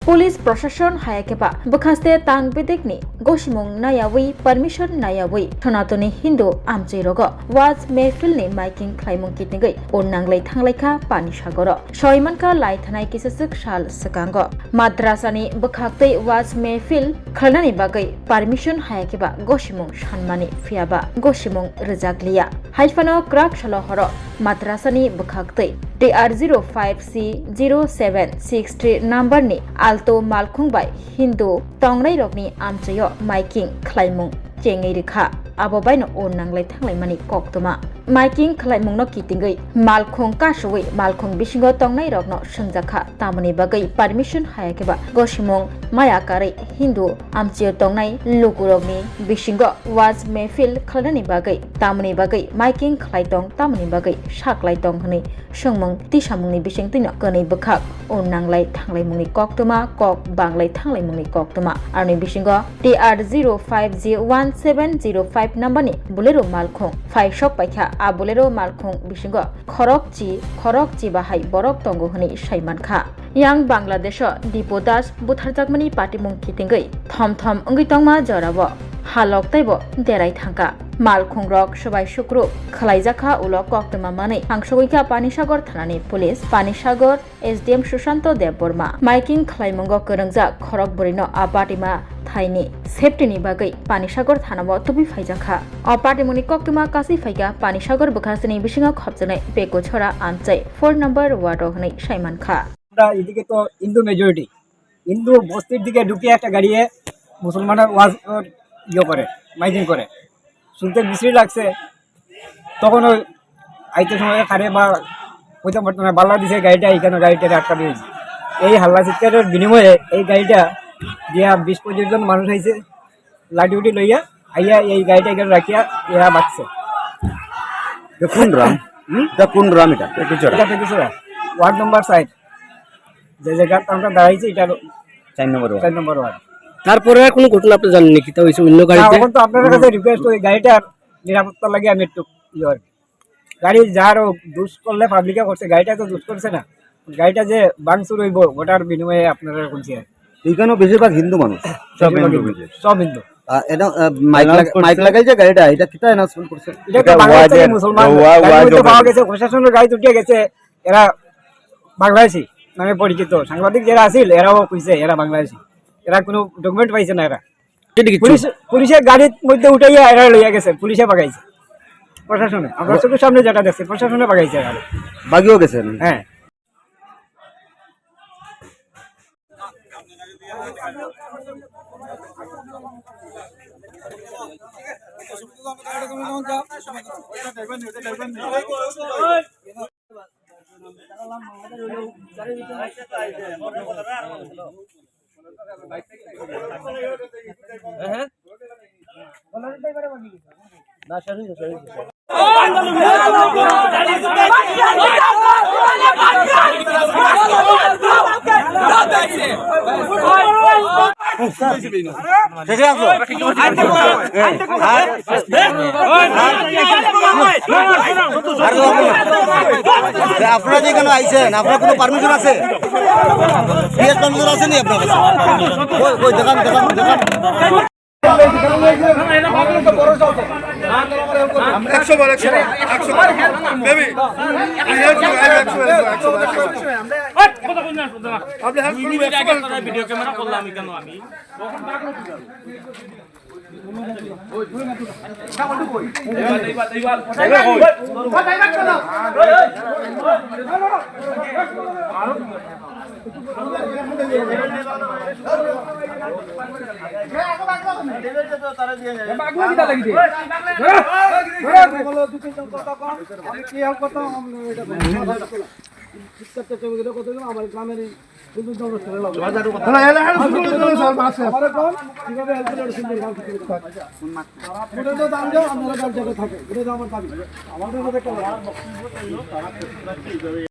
police प्रशासन हायाकेबा बखास्ते तांग बेदेखनि गसिमुं नायावै permission नायावै सनातनी Hindu आमचैरग was महफिलनि माइकिं ख्लाइमुं कितनिगै ओ नांलाइखा पानिसागर सयमानका लाइथानाय किससक साल सकांग माद्रासानि बखाक्तै वाज महफिल खलनानि बागै permission हायाकेबा गसिमुं सानमानि फियाबा गसिमुं रजाग्लिया हाइफानो क्राक सलहर माद्रासानि बखाक्तै DR05C0763 नम्बरनि Alto मालखुं bye Hindu तंगनाय रगनि आमचैयो माइकिं ख्लाइमुं चेङै रेखा आबो बायनो ओ नांलाय थांलायमानि कक्तमा माइकिं ख्लाइमुंनो कितिंगै मालखुं कासुवै मालखुं बिसिंगो तंगनाय रगनो संजाखा तामनि बागै परमिशन हायाकेबा गसिमुं मायाकारै हिंदू आमचैयो तंगनाय लुकुरगनि बिसिंगो वाज महफिल खलनानि बागै तामनि बागै माइकिं ख्लाइतं तामनि बागै साख्लाइतं हनै सोंमुं तिसामुंनि बिसिं तिनो गनै बखाक ओ नांलाय थांलायमुंनि कक्तमा कक बांलाय थांलायमुंनि कक्तमा आरनि बिसिंगो DR05G1705 नम्बरनि बुलेरो मालखुं फाइसक पाइखा आ बुलेरो मालखुं बिसिंगो खरकची बाहाय बरक तंगो हनै साइमानखा yang Bangladesh dipodas बुथारजाकमानि पाटिमुं कितिंगै थम अंगै तंमा जराबो हालक तैबो देराय थांका मालखुं रक सबाय शुक्रु खलाइजाखा उलो कक्तमा मानै हांसगैखा पानिसागर थानानि पुलिस पानिसागर SDM सुशांत देव बर्मा माइकिं खलाइमुंगो करंजा खरक बुरिनो आ पाटिमा थाइनि सेफ्टिनि बागै पानिसागर थानाबो तुबि फाइजाखा अ पाटिमुनि कक्तमा कासै फाइगा पानिसागर बखासनि बिसिङा खबजनाय बेको छरा आमचै 4 नम्बर वार्ड हनै साइमानखा এদিকে তো হিন্দু মেজরিটি হিন্দু বস্তির দিকে ঢুকিয়ে একটা গাড়িয়ে মুসলমানের ওয়াজ করে মাইকিং করে শুনতে বিশ্রী লাগছে তখন ওই আইতে সময় খারে বা হইতে পারতো না বাল্লা দিছে গাড়িটা এখানে গাড়িটা আটকা দিয়েছে এই হাল্লা চিৎকারের বিনিময়ে এই গাড়িটা দিয়া 20-25 জন মানুষ আইছে লাঠি উঠি লইয়া আইয়া এই গাড়িটা এখানে রাখিয়া এরা বাঁচছে কোন রাম এটা ওয়ার্ড নম্বর 5 যে জায়গাটা আমরা দাঁড়াইছি এটা 4 নম্বর ওয়ার্ড তারপরে কোনো ঘটনা আপনি জানেন নাকি তো হইছে অন্য গাড়িতে এখন তো আপনাদের কাছে রিকোয়েস্ট ওই গাড়িটার নিরাপত্তা লাগে আমি একটু গাড়ি যার দুষ করলে পাবলিকে করছে গাড়িটা তো দুষ করছে না গাড়িটা যে ভাঙচুর হইব ওটার বিনিময়ে আপনারা কোনছি এইখানেও বেশিরভাগ হিন্দু মানুষ সব হিন্দু এটা মাইক লাগাইছে গাড়িটা এটা কিটা অ্যানাউন্সমেন্ট করছে এটা তো বাংলাদেশি মুসলমান গাড়ি তো পাওয়া গেছে প্রশাসনের গাড়ি উঠে গেছে এরা বাংলাদেশি নামে পরিচিত সাংবাদিক যারা আছিল এরাও কইছে এরা বাংলাদেশি এরা কোনো ডকুমেন্ট পাইছে না এরা পুলিশের গাড়ির মধ্যে উঠাইয়া এরা লইয়া গেছে পুলিশে বাগাইছে প্রশাসনে আমরা চোখের সামনে যেটা দেখছি প্রশাসনে বাগাইছে এরা বাগিও গেছেন হ্যাঁ আপনারা যেখানে আইছেন আপনার কোনো পারমিশন আছে পারমিশন আছে নি আপনার দেখান ভিডিও ক্যামেরা করলাম কেন আমি আমার গ্রামের